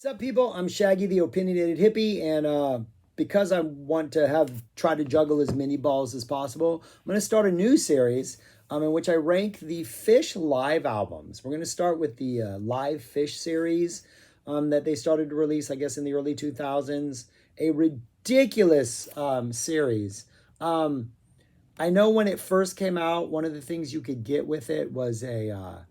What's up, people? I'm Shaggy, the opinionated hippie, and because I want to try to juggle as many balls as possible, I'm going to start a new series in which I rank the Phish live albums. We're going to start with the live Phish series that they started to release, I guess, in the early 2000s. A ridiculous series. I know when it first came out, one of the things you could get with it was a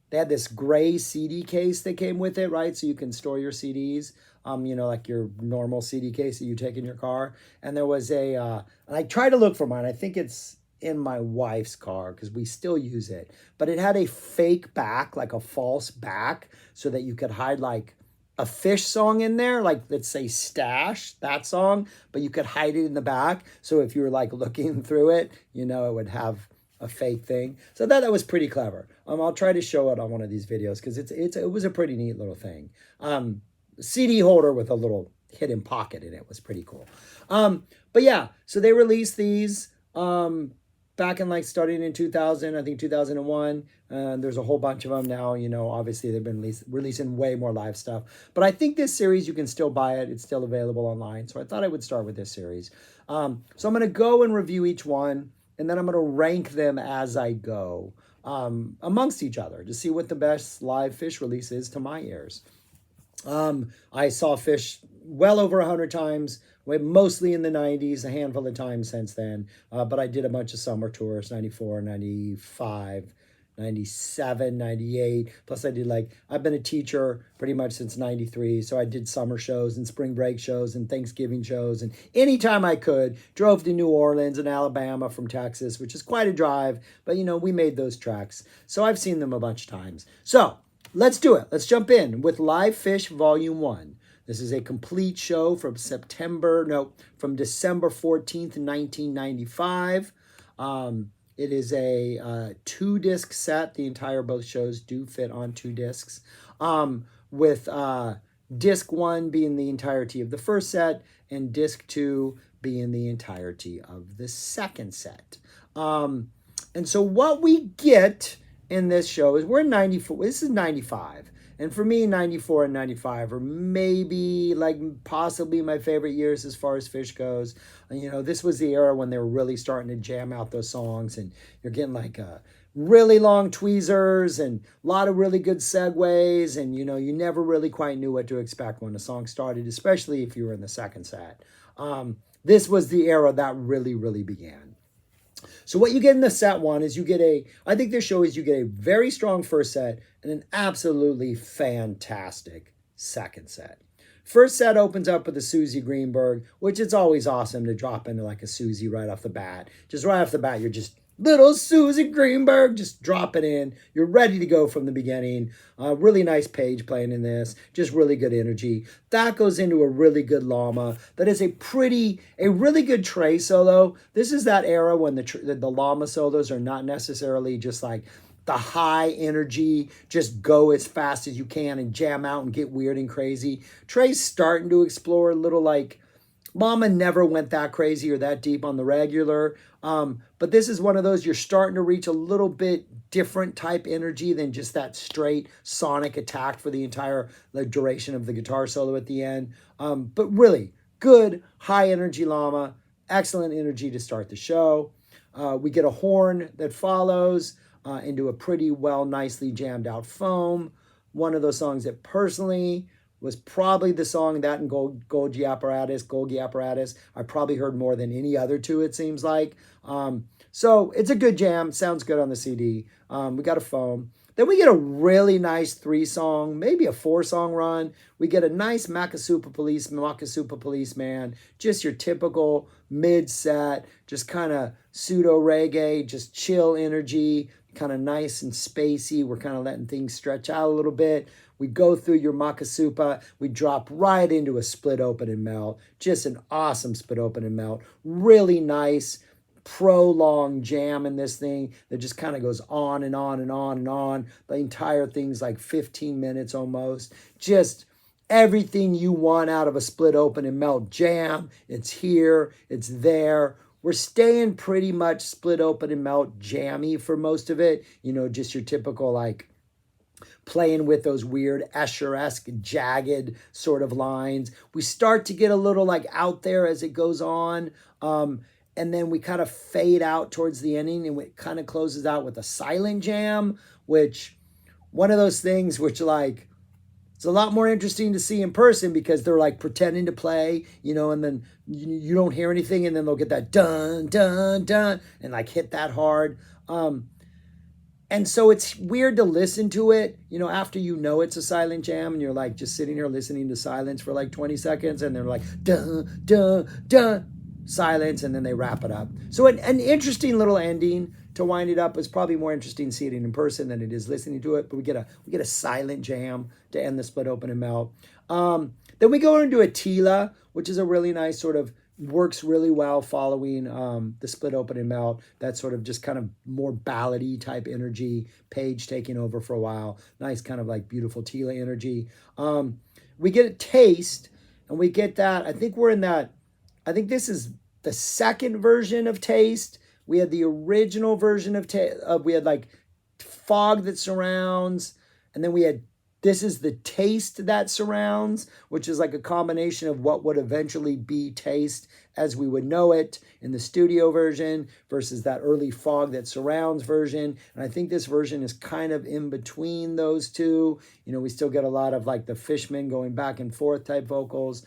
they had this gray CD case that came with it, right? So you can store your CDs, like your normal CD case that you take in your car. And there was and I tried to look for mine. I think it's in my wife's car because we still use it. But it had a fake back, like a false back, so that you could hide like a Phish song in there, like let's say Stash, that song, but you could hide it in the back. So if you were like looking through it, it would have a fake thing. So that was pretty clever. I'll try to show it on one of these videos because it was a pretty neat little thing. CD holder with a little hidden pocket in it was pretty cool. But yeah, so they released these back in starting in 2000, I think 2001. There's a whole bunch of them now. Obviously they've been releasing way more live stuff. But I think this series, you can still buy it. It's still available online. So I thought I would start with this series. So I'm going to go and review each one. And then I'm going to rank them as I go amongst each other to see what the best live Phish release is to my ears. I saw Phish well over 100 times, mostly in the 90s, a handful of times since then. But I did a bunch of summer tours, 94, 95, 97, 98. Plus I did I've been a teacher pretty much since 93. So I did summer shows and spring break shows and Thanksgiving shows. And anytime I could, drove to New Orleans and Alabama from Texas, which is quite a drive. But, we made those tracks. So I've seen them a bunch of times. So let's do it. Let's jump in with Live Phish Volume 1. This is a complete show from December 14th, 1995. It is a 2-disc set. Both shows do fit on 2 discs. With disc 1 being the entirety of the first set and disc 2 being the entirety of the second set. And so what we get in this show is we're in 94. This is 95. And for me, 94 and 95 are maybe possibly my favorite years as far as Phish goes. This was the era when they were really starting to jam out those songs, and you're getting really long tweezers and a lot of really good segues, and you never really quite knew what to expect when the song started, especially if you were in the second set. This was the era that really, really began. So what you get in the set one is you get a very strong first set and an absolutely fantastic second set. First set opens up with a Susie Greenberg, which it's always awesome to drop into a Susie right off the bat. Just right off the bat, you're just little Susie Greenberg, just drop it in. You're ready to go from the beginning. Really nice Page playing in this. Just really good energy. That goes into a really good Llama. That is a really good Trey solo. This is that era when the Llama solos are not necessarily just the high energy, just go as fast as you can and jam out and get weird and crazy. Trey's starting to explore a little Mama never went that crazy or that deep on the regular. But this is one of those, you're starting to reach a little bit different type energy than just that straight sonic attack for the entire duration of the guitar solo at the end. But really good, high energy Llama, excellent energy to start the show. We get a horn that follows into a pretty nicely jammed out foam. One of those songs that personally was probably the song that and Golgi Apparatus. I probably heard more than any other two, it seems like. So it's a good jam. Sounds good on the CD. We got a foam. Then we get a really nice 3-song, maybe a 4-song run. We get a nice Makasupa Policeman, just your typical mid-set, just kind of pseudo-reggae, just chill energy, kind of nice and spacey. We're kind of letting things stretch out a little bit. We go through your Makasupa. We drop right into a split open and melt. Just an awesome split open and melt. Really nice, prolonged jam in this thing that just kind of goes on and on and on and on. The entire thing's 15 minutes almost. Just everything you want out of a split open and melt jam. It's here. It's there. We're staying pretty much split open and melt jammy for most of it. Just your typical playing with those weird Escher-esque jagged sort of lines. We start to get a little like out there as it goes on. And then we kind of fade out towards the ending, and it kind of closes out with a silent jam, which one of those things which like it's a lot more interesting to see in person because they're like pretending to play, and then you don't hear anything, and then they'll get that dun dun dun and like hit that hard. And so it's weird to listen to it, after it's a silent jam and you're like just sitting here listening to silence for like 20 seconds and they're like dun dun dun silence, and then they wrap it up. So an interesting little ending to wind it up. Is probably more interesting seeing it in person than it is listening to it. But we get a silent jam to end the Split Open and Melt. Then we go into a Tila, which is a really nice sort of works really well following the Split Open and Melt. That sort of just kind of more ballady type energy. Page taking over for a while. Nice kind of like beautiful Tila energy. We get a Taste, and we get that. I think this is the second version of Taste. We had the original version of we had like Fog That Surrounds, and then this is the Taste That Surrounds, which is like a combination of what would eventually be Taste as we would know it in the studio version versus that early Fog That Surrounds version. And I think this version is kind of in between those two. We still get a lot of like the Fishman going back and forth type vocals.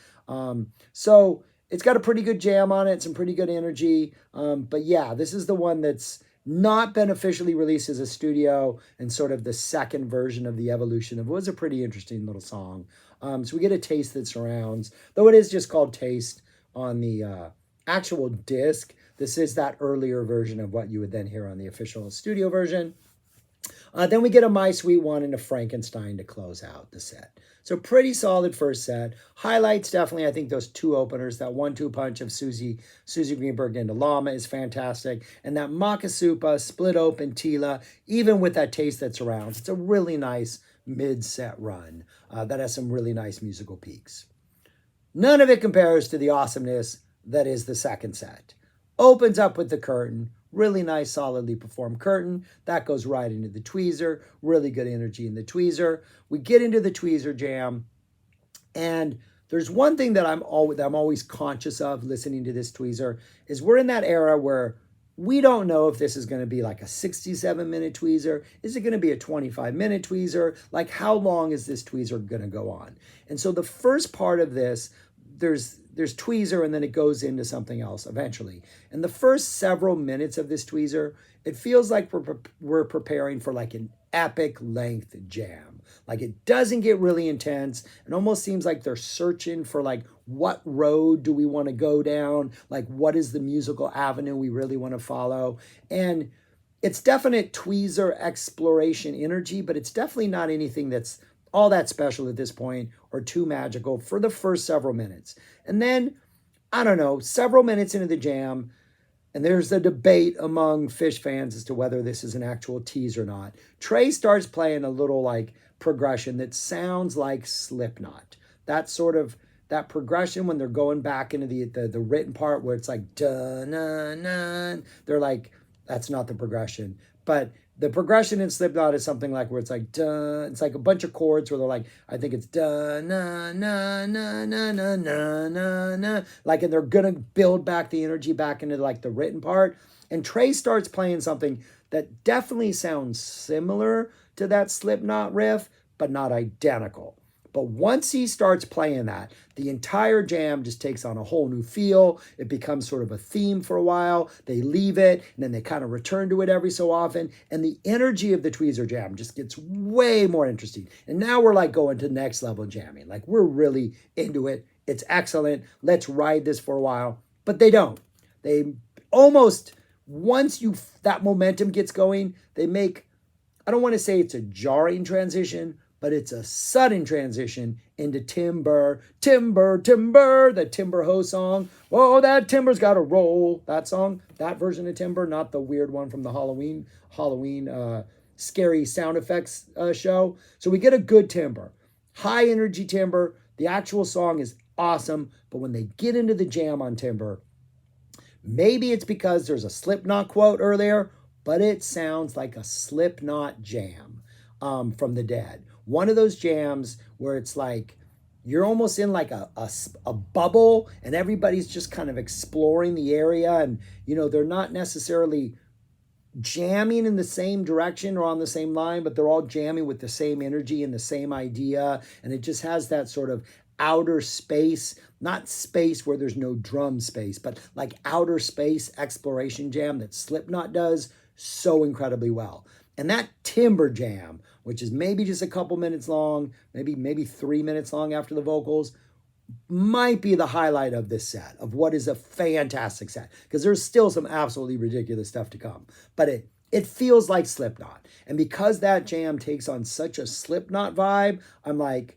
So it's got a pretty good jam on it, some pretty good energy. But yeah, this is the one that's not been officially released as a studio and sort of the second version of the evolution of what was a pretty interesting little song. So we get a Taste That Surrounds, though it is just called Taste on the actual disc. This is that earlier version of what you would then hear on the official studio version. Then we get a My Sweet One and a Frankenstein to close out the set. So pretty solid first set. Highlights definitely, I think those two openers, that 1-2 punch of Susie Greenberg into Llama is fantastic. And that Makasupa, Split Open, Tila, even with that Taste That Surrounds, it's a really nice mid-set run that has some really nice musical peaks. None of it compares to the awesomeness that is the second set. Opens up with the Curtain. Really nice, solidly performed Curtain. That goes right into the Tweezer. Really good energy in the Tweezer. We get into the Tweezer jam. And there's one thing that I'm always conscious of listening to this Tweezer is we're in that era where we don't know if this is going to be like a 67-minute Tweezer. Is it going to be a 25-minute Tweezer? Like, how long is this Tweezer going to go on? And so the first part of this, there's Tweezer, and then it goes into something else eventually. And the first several minutes of this Tweezer, it feels like we're preparing for like an epic length jam. Like it doesn't get really intense. It almost seems like they're searching for like, what road do we want to go down? Like, what is the musical avenue we really want to follow? And it's definite Tweezer exploration energy, but it's definitely not anything that's all that special at this point or too magical for the first several minutes. And then, I don't know, several minutes into the jam, and there's a debate among Phish fans as to whether this is an actual tease or not. Trey starts playing a little like progression that sounds like Slipknot. That progression when they're going back into the written part where it's like dun na na. They're like, that's not the progression. But the progression in Slipknot is something like where it's like dun. It's like a bunch of chords where they're like, I think it's dun na na na na na na na na. Like, and they're gonna build back the energy back into like the written part. And Trey starts playing something that definitely sounds similar to that Slipknot riff, but not identical. But once he starts playing that, the entire jam just takes on a whole new feel. It becomes sort of a theme for a while. They leave it, and then they kind of return to it every so often. And the energy of the Tweezer jam just gets way more interesting. And now we're like going to next level jamming. Like, we're really into it. It's excellent. Let's ride this for a while. But they don't. They almost, once that momentum gets going, they make, I don't want to say it's a jarring transition, but it's a sudden transition into Timber, Timber, Timber, the Timber Ho song. Oh, that timber's got to roll. That song, that version of Timber, not the weird one from the Halloween scary sound effects show. So we get a good Timber, high energy Timber. The actual song is awesome, but when they get into the jam on Timber, maybe it's because there's a Slipknot quote earlier, but it sounds like a Slipknot jam. from the Dead. One of those jams where it's like you're almost in like a bubble and everybody's just kind of exploring the area, and they're not necessarily jamming in the same direction or on the same line, but they're all jamming with the same energy and the same idea. And it just has that sort of outer space, not space where there's no drum space, but like outer space exploration jam that Slipknot does so incredibly well. And that timber jam, which is maybe just a couple minutes long, maybe 3 minutes long after the vocals, might be the highlight of this set, of what is a fantastic set, because there's still some absolutely ridiculous stuff to come, but it feels like Slipknot. And because that jam takes on such a Slipknot vibe, I'm like,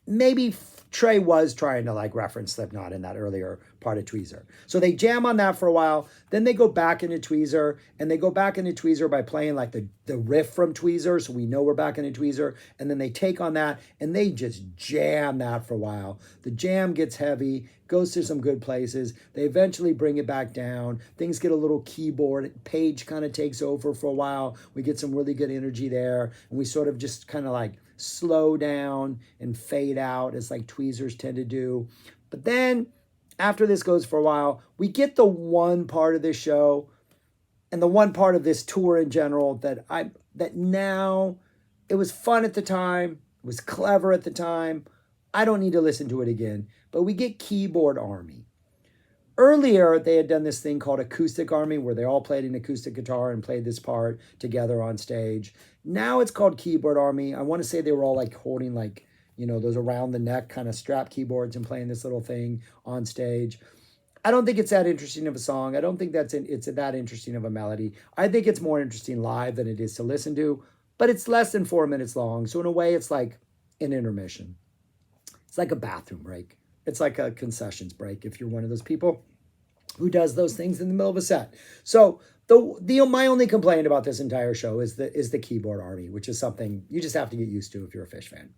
maybe Trey was trying to like reference Slipknot in that earlier part of Tweezer. So they jam on that for a while. Then they go back into Tweezer, and they go back into Tweezer by playing like the riff from Tweezer. So we know we're back into Tweezer. And then they take on that and they just jam that for a while. The jam gets heavy, goes to some good places. They eventually bring it back down. Things get a little keyboard. Page kind of takes over for a while. We get some really good energy there. And we sort of just kind of like slow down and fade out as like tweezers tend to do. But then after this goes for a while, we get the one part of this show and the one part of this tour in general that now, it was fun at the time, it was clever at the time. I don't need to listen to it again, but we get Keyboard Army. Earlier, they had done this thing called Acoustic Army, where they all played an acoustic guitar and played this part together on stage. Now it's called Keyboard Army. I want to say they were all like holding like, those around the neck kind of strap keyboards and playing this little thing on stage. I don't think it's that interesting of a song. I don't think it's that interesting of a melody. I think it's more interesting live than it is to listen to, but it's less than 4 minutes long. So in a way, it's like an intermission. It's like a bathroom break. It's like a concessions break if you're one of those people who does those things in the middle of a set. So my only complaint about this entire show is the Keyboard Army, which is something you just have to get used to if you're a Phish fan.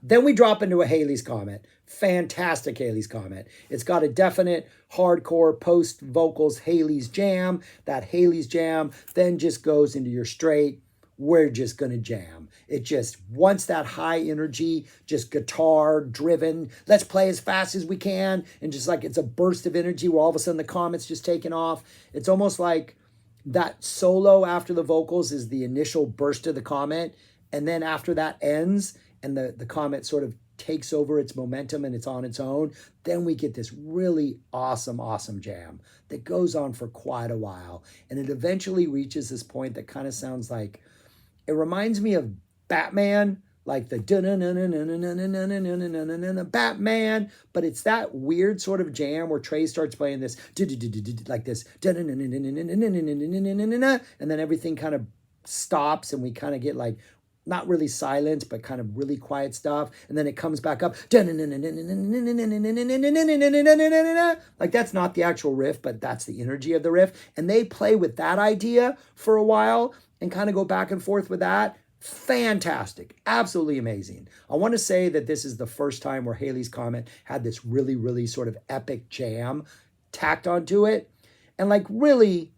Then we drop into a Haley's Comet. Fantastic Haley's Comet. It's got a definite hardcore post vocals Haley's Jam. That Haley's Jam then just goes into your straight, we're just going to jam. It just wants that high energy, just guitar driven. Let's play as fast as we can. And just like it's a burst of energy where all of a sudden the comet's just taking off. It's almost like that solo after the vocals is the initial burst of the comet. And then after that ends and the comet sort of takes over its momentum and it's on its own, then we get this really awesome jam that goes on for quite a while. And it eventually reaches this point that kind of sounds like, it reminds me of Batman, like the Batman, but it's that weird sort of jam where Trey starts playing this like this, and then everything kind of stops and we kind of get like not really silent, but kind of really quiet stuff. And then it comes back up. Like that's not the actual riff, but that's the energy of the riff. And they play with that idea for a while and kind of go back and forth with that. Fantastic. Absolutely amazing. I want to say that this is the first time where Haley's Comet had this really sort of epic jam tacked onto it. And like really,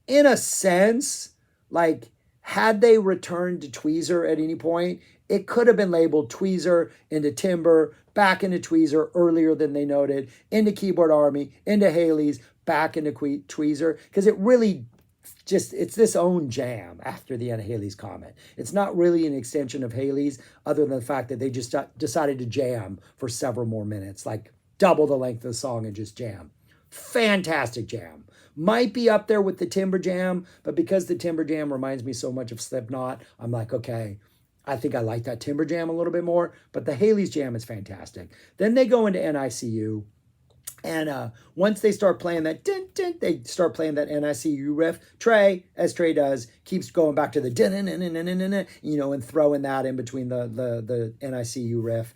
in a sense, like had they returned to Tweezer at any point, it could have been labeled Tweezer into Timber, back into Tweezer earlier than they noted, into Keyboard Army, into Haley's, back into Tweezer, because it really just, it's this own jam after the end of Haley's Comet. It's not really an extension of Haley's other than the fact that they just decided to jam for several more minutes, like double the length of the song and just jam. Fantastic jam. Might be up there with the Timber Jam, but because the Timber Jam reminds me so much of Slipknot, I'm like, okay, I think I like that Timber Jam a little bit more, but the Haley's Jam is fantastic. Then they go into NICU, and once they start playing that, they start playing that NICU riff. Trey, as Trey does, keeps going back to the and throwing that in between the NICU riff.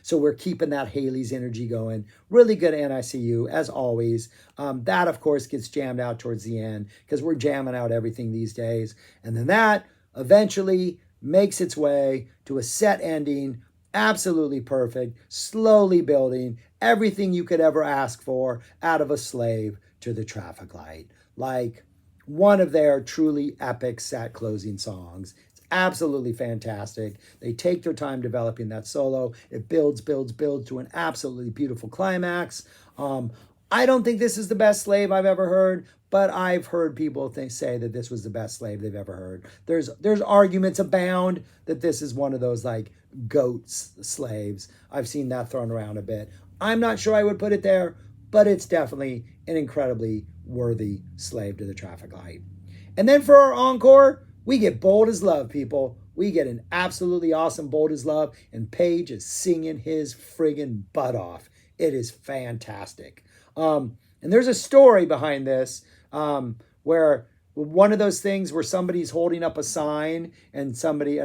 So we're keeping that Haley's energy going. Really good NICU, as always. That, of course, gets jammed out towards the end because we're jamming out everything these days. And then that eventually makes its way to a set ending. Absolutely perfect, slowly building, everything you could ever ask for out of a slave to the traffic light. Like one of their truly epic set closing songs. It's absolutely fantastic. They take their time developing that solo. It builds to an absolutely beautiful climax. I don't think this is the best Slave I've ever heard, but I've heard people say that this was the best Slave they've ever heard. There's arguments abound that this is one of those like goats slaves. I've seen that thrown around a bit. I'm not sure I would put it there, but it's definitely an incredibly worthy Slave to the Traffic Light. And then for our encore, we get Bold as Love, people. We get an absolutely awesome Bold as Love, and Page is singing his friggin' butt off. It is fantastic. And there's a story behind this where one of those things where somebody's holding up a sign and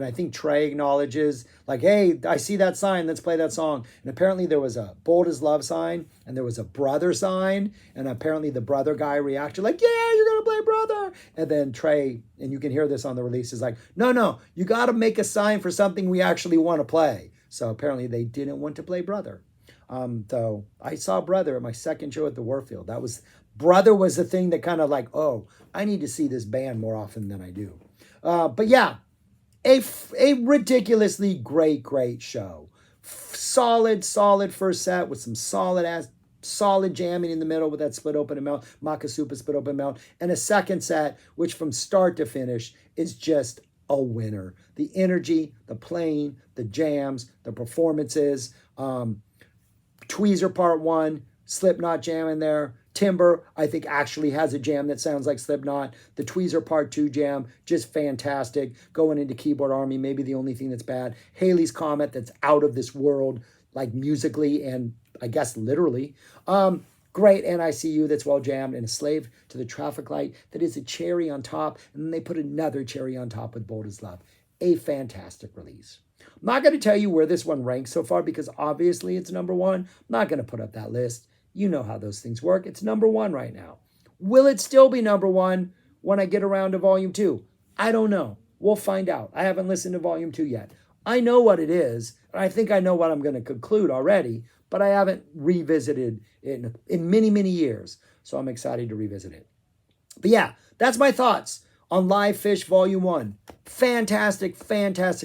I think Trey acknowledges like, hey, I see that sign, let's play that song. And apparently there was a Bold as Love sign and there was a Brother sign. And apparently the Brother guy reacted like, yeah, you're going to play Brother. And then Trey, and you can hear this on the release, is like, no, you got to make a sign for something we actually want to play. So apparently they didn't want to play Brother. Though I saw Brother at my second show at the Warfield. Brother was the thing that kind of like, oh, I need to see this band more often than I do. But yeah, a ridiculously great show. Solid first set with some solid jamming in the middle with that split open and melt, Makasupa split open melt, and a second set, which from start to finish is just a winner. The energy, the playing, the jams, the performances, Tweezer Part 1, Slipknot jam in there. Timber, I think, actually has a jam that sounds like Slipknot. The Tweezer Part 2 jam, just fantastic. Going into Keyboard Army, maybe the only thing that's bad. Haley's Comet, that's out of this world, like musically and I guess literally. Great NICU that's well jammed, and a Slave to the Traffic Light that is a cherry on top. And then they put another cherry on top with Bold as Love. A fantastic release. I'm not going to tell you where this one ranks so far because obviously it's number one. I'm not going to put up that list. You know how those things work. It's number one right now. Will it still be number one when I get around to Volume 2? I don't know. We'll find out. I haven't listened to Volume 2 yet. I know what it is, and I think I know what I'm going to conclude already, but I haven't revisited it in many years, so I'm excited to revisit it. But yeah, that's my thoughts on Live Phish Volume 1. Fantastic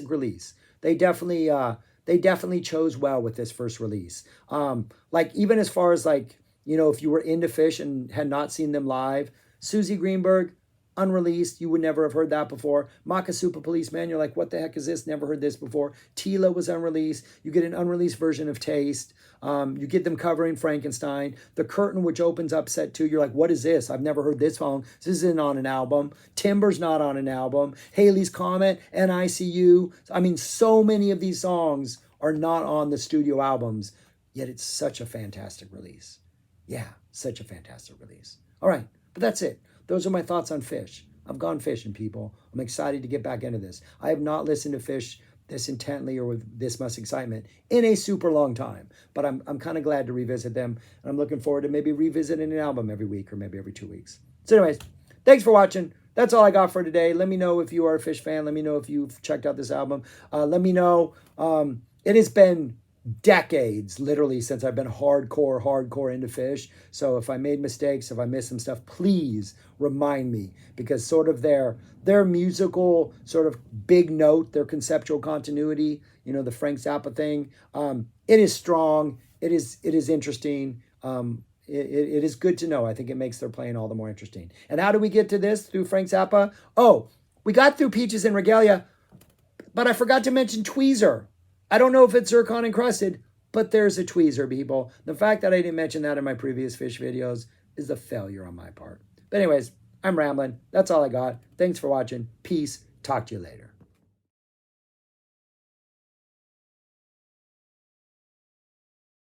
release. They definitely chose well with this first release. Like even as far as like, you know, if you were into Phish and had not seen them live, Susie Greenberg, unreleased, you would never have heard that before. Makasupa Policeman, you're like, what the heck is this? Never heard this before. Tila was unreleased. You get an unreleased version of Taste. You get them covering Frankenstein. The Curtain, which opens up set 2, you're like, what is this? I've never heard this song. This isn't on an album. Timber's not on an album. Haley's Comet, NICU. I mean, so many of these songs are not on the studio albums, yet it's such a fantastic release. Yeah, such a fantastic release. All right, but that's it. Those are my thoughts on Phish. I've gone fishing, people. I'm excited to get back into this. I have not listened to Phish this intently or with this much excitement in a super long time, but I'm kind of glad to revisit them, and I'm looking forward to maybe revisiting an album every week or maybe every 2 weeks. So anyways, thanks for watching. That's all I got for today. Let me know if you are a Phish fan. Let me know if you've checked out this album. Let me know. It has been decades, literally, since I've been hardcore into Phish. So if I made mistakes, if I missed some stuff, please remind me, because sort of their musical sort of big note, their conceptual continuity, you know, the Frank Zappa thing, it is strong. It is interesting. It is good to know. I think it makes their playing all the more interesting. And how do we get to this? Through Frank Zappa? Oh, we got through Peaches and Regalia, but I forgot to mention Tweezer. I don't know if it's zircon encrusted, but there's a Tweezer, people. The fact that I didn't mention that in my previous Phish videos is a failure on my part. But anyways, I'm rambling. That's all I got. Thanks for watching. Peace. Talk to you later.